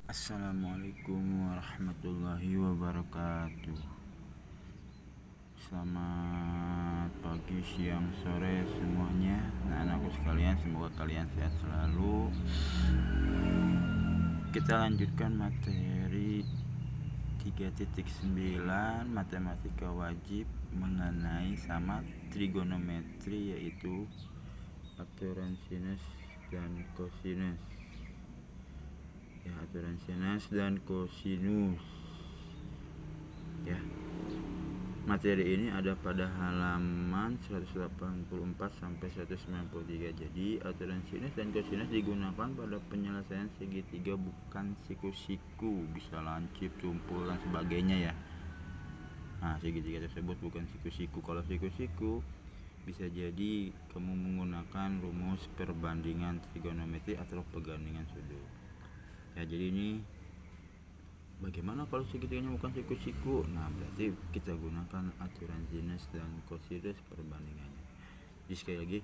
Assalamualaikum warahmatullahi wabarakatuh. Selamat pagi, siang, sore semuanya. Anak-anakku sekalian, semoga kalian sehat selalu. Kita lanjutkan materi 3.9 matematika wajib mengenai sama trigonometri, yaitu aturan sinus dan kosinus. Aturan sinus dan kosinus. Materi ini ada pada halaman 184 sampai 193. Jadi aturan sinus dan kosinus digunakan pada penyelesaian segitiga, bukan siku-siku, bisa lancip, tumpul dan sebagainya ya. Segitiga tersebut bukan siku-siku. Kalau siku-siku bisa jadi kamu menggunakan rumus perbandingan trigonometri atau perbandingan sudut. Jadi ini bagaimana kalau segitiganya bukan siku-siku? Berarti kita gunakan aturan sinus dan kosinus perbandingannya. Jadi sekali lagi,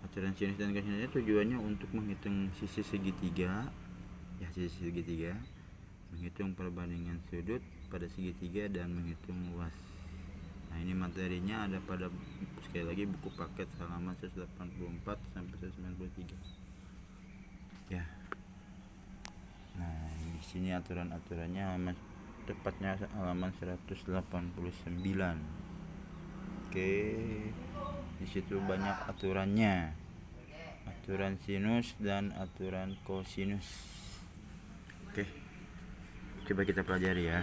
aturan sinus dan kosinusnya tujuannya untuk menghitung sisi segitiga, menghitung perbandingan sudut pada segitiga, dan menghitung luas. Ini materinya ada pada, sekali lagi, buku paket halaman 184 sampai 193. Di sini aturan-aturannya tepatnya halaman 189. Di situ banyak aturannya. Aturan sinus dan aturan kosinus. Coba kita pelajari ya.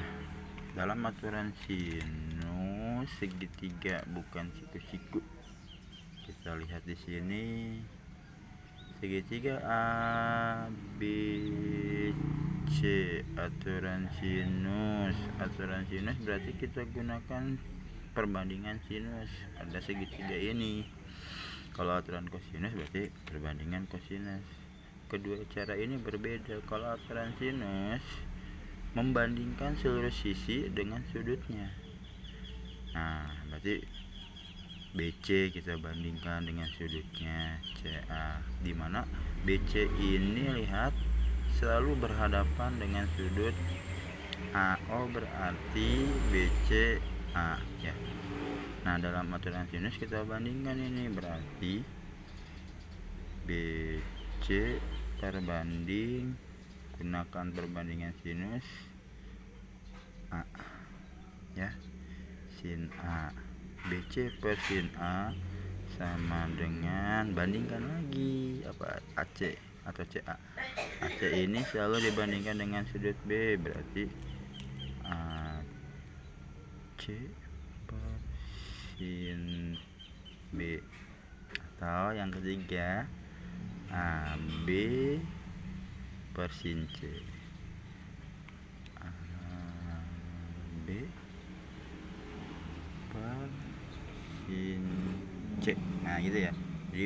Dalam aturan sinus segitiga bukan siku-siku. Kita lihat di sini segitiga A, B, C, aturan sinus. Aturan sinus berarti kita gunakan perbandingan sinus pada segitiga ini. Kalau aturan kosinus berarti perbandingan kosinus. Kedua cara ini berbeda. Kalau aturan sinus membandingkan seluruh sisi dengan sudutnya. Berarti BC kita bandingkan dengan sudutnya CA, di mana BC ini lihat selalu berhadapan dengan sudut AO, berarti BCA ya. Dalam aturan sinus kita bandingkan ini, berarti BC perbanding, gunakan perbandingan sinus A ya, sin A. BC per sin A sama dengan, bandingkan lagi AC atau CA. AC ini selalu dibandingkan dengan sudut B, berarti AC per sin B. Atau yang ketiga, AB per sin C. AB per sin C. Gitu ya. Jadi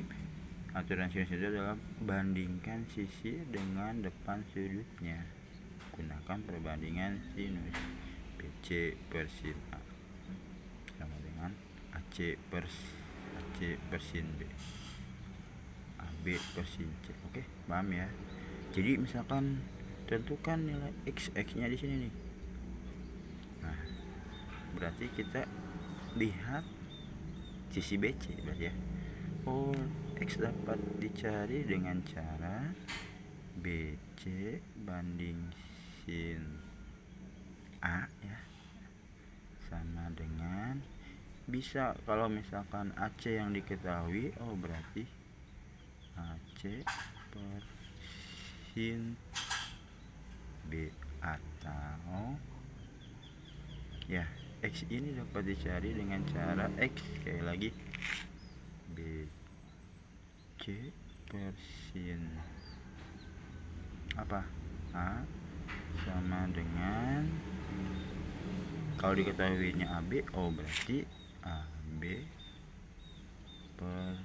aturan sinus itu adalah bandingkan sisi dengan depan sudutnya, gunakan perbandingan sinus. BC per sin A sama dengan AC per sin B, AB per sin C. Paham ya? Jadi misalkan tentukan nilai x-nya di sini nih. Berarti kita lihat sisi BC berarti ya. X dapat dicari dengan cara BC banding sin A ya, sama dengan, bisa kalau misalkan AC yang diketahui, berarti AC per sin B, atau ya X ini dapat dicari dengan cara X, sekali lagi, BC per sin A sama dengan, kalau diketahuinya AB, berarti AB per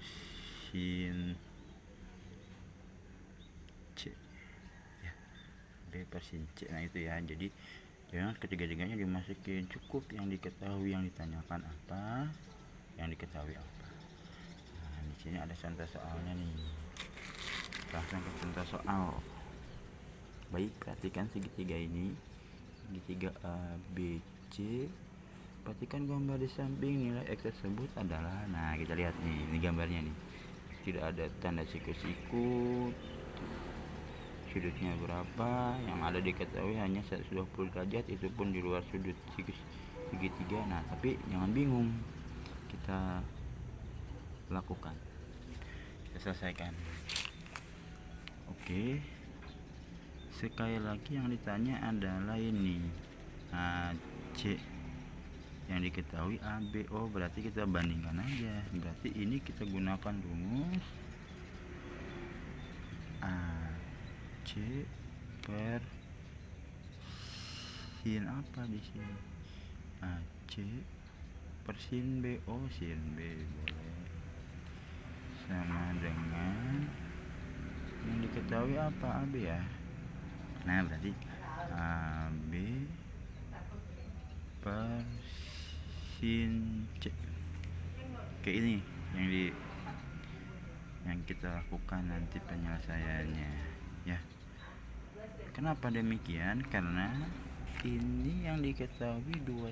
sin C ya, B per sin C. Itu ya. Jadi jangan ketiga-tiganya dimasukin, cukup yang diketahui, yang ditanyakan apa, yang diketahui apa. Di sini ada contoh soalnya nih. Langsung ke contoh soal. Baik, perhatikan segitiga ini, segitiga ABC. Perhatikan gambar di samping. Nilai X tersebut adalah, nah kita lihat nih, ini gambarnya nih, tidak ada tanda siku-siku, sudutnya berapa, yang ada diketahui hanya 120 derajat, itu pun di luar sudut segitiga. Nah tapi jangan bingung, kita lakukan, kita selesaikan. Oke, sekali lagi yang ditanya adalah ini AC yang diketahui ABO, berarti kita bandingkan aja. Berarti ini kita gunakan rumus AC per sin apa di sini, AC per sin BO, sin B boleh, sama dengan yang diketahui apa, AB ya. Nah berarti AB per sin C. Oke, ini yang kita lakukan nanti penyelesaiannya ya. Kenapa demikian? Karena ini yang diketahui dua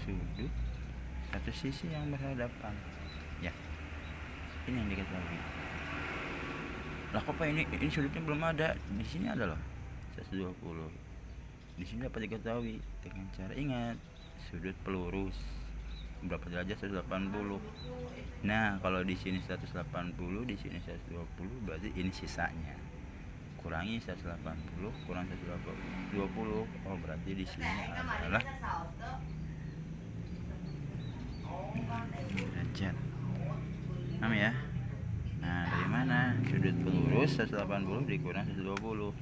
sudut, satu sisi yang berhadapan ya, ini yang diketahui. Lah kok Pak, ini sudutnya belum ada, di sini ada loh 120. Di sini dapat diketahui dengan cara ingat sudut pelurus berapa derajat, 180. Nah kalau di sini 180, di sini 120, berarti ini sisanya. Kurangi 180 kurang 120, oh berarti di sini adalah derajat. Paham ya? Nah dari mana sudut pelurus 180 dikurang 120,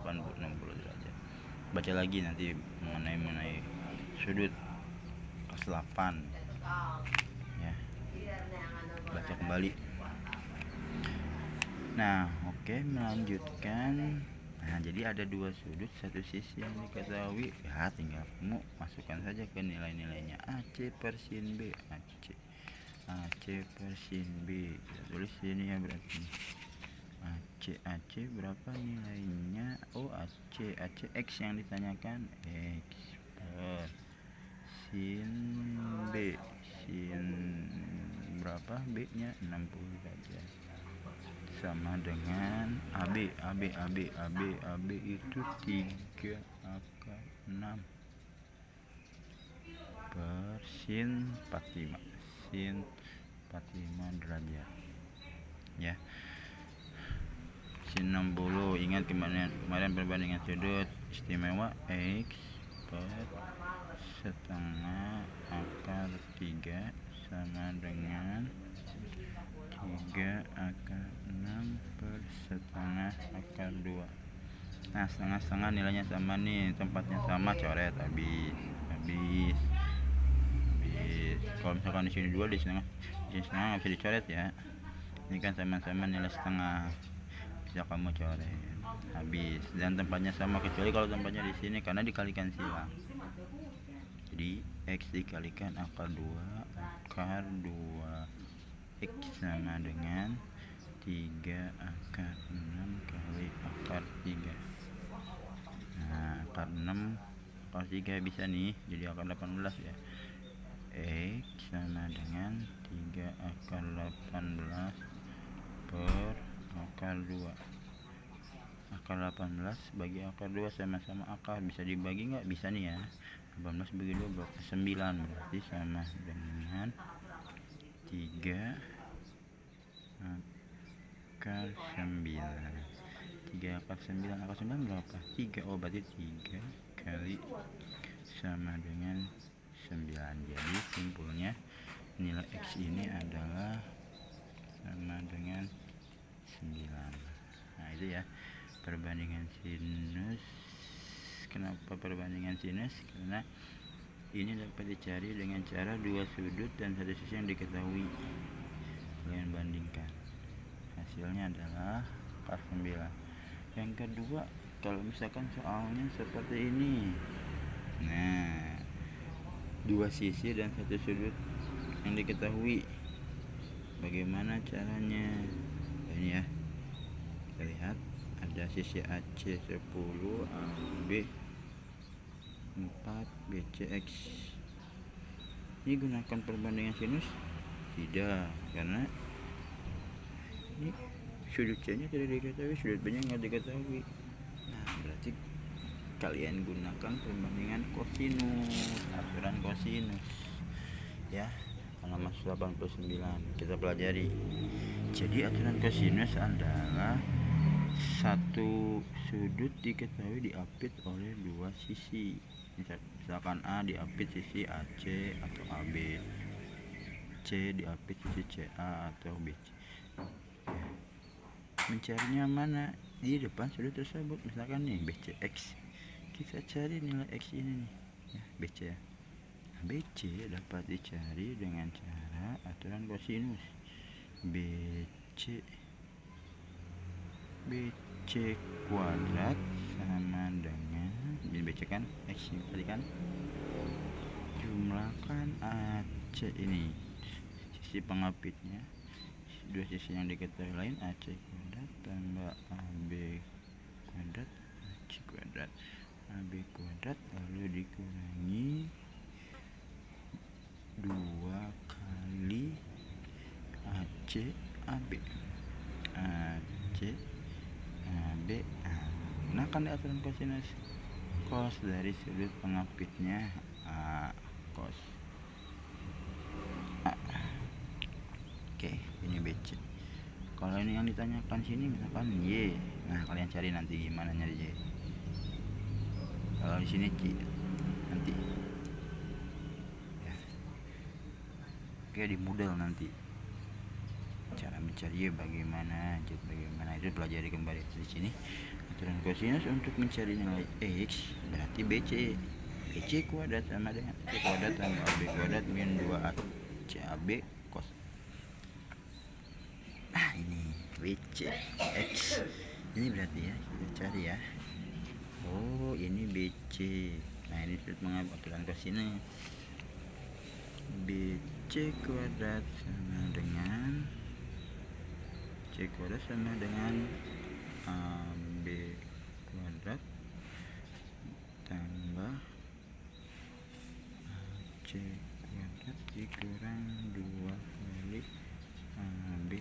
60 derajat. Baca lagi nanti mengenai sudut kelas 8 ya, baca kembali. Nah oke, melanjutkan. Nah jadi ada dua sudut, satu sisi yang diketahui ya, tinggal kamu masukkan saja ke nilai-nilainya. AC per sin B, AC per sin B, kita tulis sini ya. Berarti AC berapa nilainya? Oh AC X yang ditanyakan, X per sin B, sin berapa, B nya 60 derajat, sama dengan AB itu 3 akar 6 per sin 45, sin 45 derajat ya. Sin 60, ingat kemarin perbandingan sudut istimewa, X per setengah akar 3 sama dengan 3 akar 6 per setengah akar 2. Nah setengah-setengah nilainya sama nih, tempatnya sama, coret habis. Kalau misalkan di sini 2, di sini setengah nggak bisa dicoret ya. Ini kan sama-sama nilai setengah, bisa kamu coret habis. Dan tempatnya sama, kecuali kalau tempatnya di sini karena dikalikan silang. Jadi X dikalikan akar 2 X sama dengan 3 akar 6 kali akar 3. Nah akar 6 akar 3 bisa nih jadi akar 18 ya. X sama dengan 3 akar 18 per akar 2. Akar 18 bagi akar 2 sama-sama akar, bisa dibagi nggak? Bisa nih ya. 18 bagi 2 berarti 9, berarti sama dengan 3 akar 9. 3 akar 9, akar 9 berapa? 3, oh berarti 3 kali sama dengan 9. Jadi simpulnya nilai X ini adalah sama dengan 9. Nah itu ya perbandingan sinus. Kenapa perbandingan sinus? Karena ini dapat dicari dengan cara dua sudut dan satu sisi yang diketahui. Kalian bandingkan, hasilnya adalah 49. Yang kedua, kalau misalkan soalnya seperti ini, nah dua sisi dan satu sudut yang diketahui, bagaimana caranya? Ini ya, kita lihat ada sisi AC 10, AB 4, BC X. Ini gunakan perbandingan sinus? Tidak, karena ini sudut C nya tidak diketahui, sudut B nya nggak diketahui. Nah, berarti kalian gunakan perbandingan kosinus, aturan kosinus ya, halaman 89 kita pelajari. Jadi aturan kosinus adalah satu sudut diketahui diapit oleh dua sisi. Misalkan A diapit sisi AC atau AB, C diapit sisi CA atau BC. Mencarinya mana? Di depan sudut tersebut. Misalkan nih BCX, kita cari nilai X ini nih ya, BC ya. BC dapat dicari dengan cara aturan kosinus. BC kuadrat sama dengan, jadi BC kan X tadi kan, jumlahkan AC ini, sisi pengapitnya, dua sisi yang diketahui lain, AC kuadrat tambah AB kuadrat, AC kuadrat, AB kuadrat, lalu dikurangi 2 kali AC AB, AC AB. Gunakan di aturan kosinus, cos dari sudut pengapitnya A, cos A. Oke, ini BC. Kalau ini yang ditanyakan sini misalkan Y, nah kalian cari nanti gimana nyari Y. Kalau di sini C nanti ya. Oke, di model nanti cara mencari Y bagaimana, Z bagaimana, itu pelajari kembali di sini. Aturan kosinus untuk mencari nilai X berarti BC kuadrat sama dengan C kuadrat tambah AB kuadrat min 2AC AB cos. Nah, ini BC X. Ini berarti ya, kita cari ya. Oh, ini BC. Nah, ini sudut mengambil aturan kosinus. BC kuadrat sama dengan C kuadrat sama dengan AB kuadrat tambah AC kuadrat dikurang 2 kali AB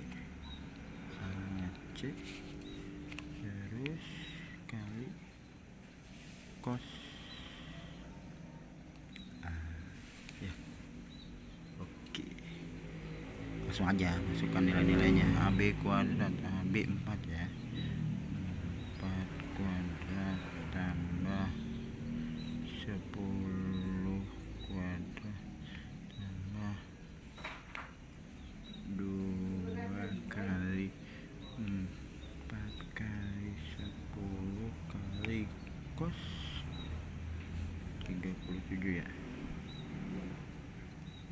AC terus kali cos ya. Oke, langsung aja masukkan nilai-nilainya. AB kuadrat AB 4 ya, 4 kuadrat tambah 10 kuadrat tambah 2 kali 4 kali 10 kali cos 37 ya,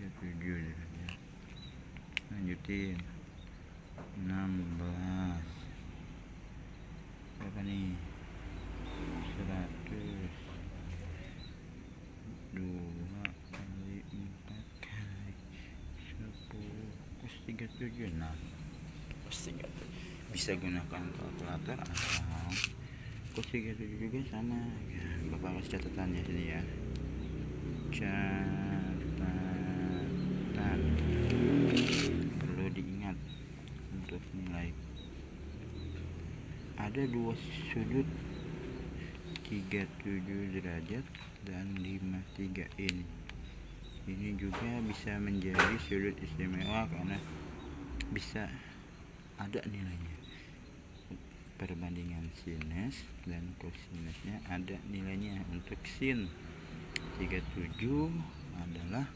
37 ya. Lanjutin 16 berapa nih, 100 2 kali 4 kali 10 cos 37. Nah, cos 37 bisa gunakan kalkulator atau cos 37 juga sama ya. Bapak kasih catatannya sini ya, catatan perlu diingat untuk nilai. Ada dua sudut 37 derajat dan 53 ini juga bisa menjadi sudut istimewa karena bisa ada nilainya. Perbandingan sinus dan kosinusnya ada nilainya. Untuk sin 37 adalah